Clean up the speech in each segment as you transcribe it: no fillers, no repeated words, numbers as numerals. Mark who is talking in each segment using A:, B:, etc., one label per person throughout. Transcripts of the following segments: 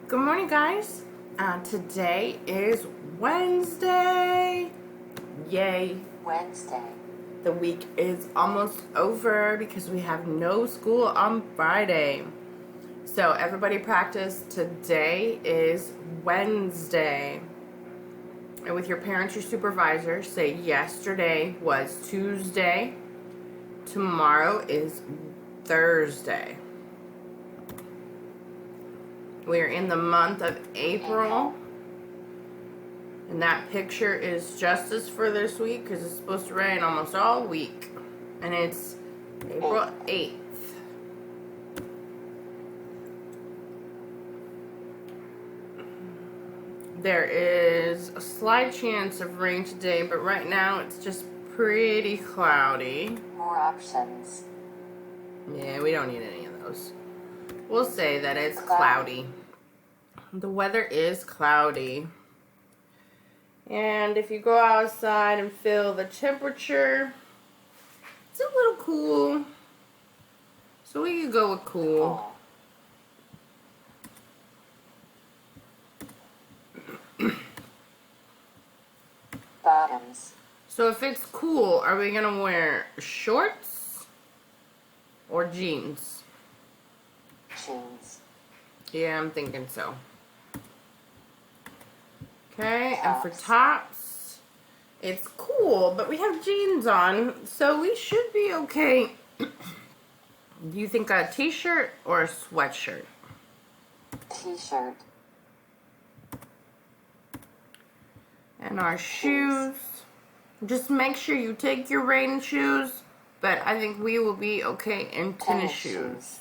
A: Good morning, guys. Today is Wednesday. Yay.
B: Wednesday.
A: The week is almost over because we have no school on Friday. So everybody practice. Today is Wednesday. And with your parents, your supervisor, say yesterday was Tuesday. Tomorrow is Thursday. We're in the month of April. And that picture is just as for this week because it's supposed to rain almost all week. And it's April 8th. There is a slight chance of rain today, but right now it's just pretty cloudy.
B: More options.
A: Yeah, we don't need any of those. We'll say that it's cloudy. The weather is cloudy. And if you go outside and feel the temperature, it's a little cool. So we could go with cool.
B: Bottoms.
A: So if it's cool, are we going to wear shorts or jeans?
B: Jeans.
A: Yeah, I'm thinking so. Okay, and for tops, it's cool, but we have jeans on, so we should be okay. Do you think a t-shirt or a sweatshirt?
B: T-shirt.
A: And our shoes. Just make sure you take your rain shoes, but I think we will be okay in tennis shoes.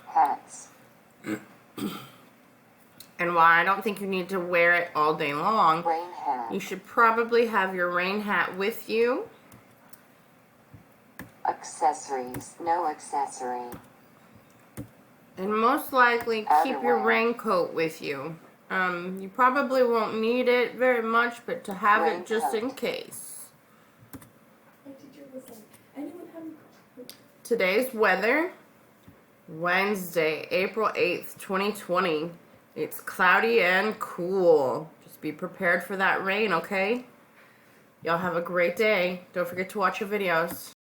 B: Hats.
A: And while I don't think you need to wear it all day long,
B: Rain hat.
A: you should probably have your rain hat with you.
B: Accessories. No accessory.
A: And most likely keep your raincoat with you. You probably won't need it very much, but to have it just in case. Today's weather, Wednesday, April 8th, 2020. It's cloudy and cool. Just be prepared for that rain, okay? Y'all have a great day. Don't forget to watch your videos.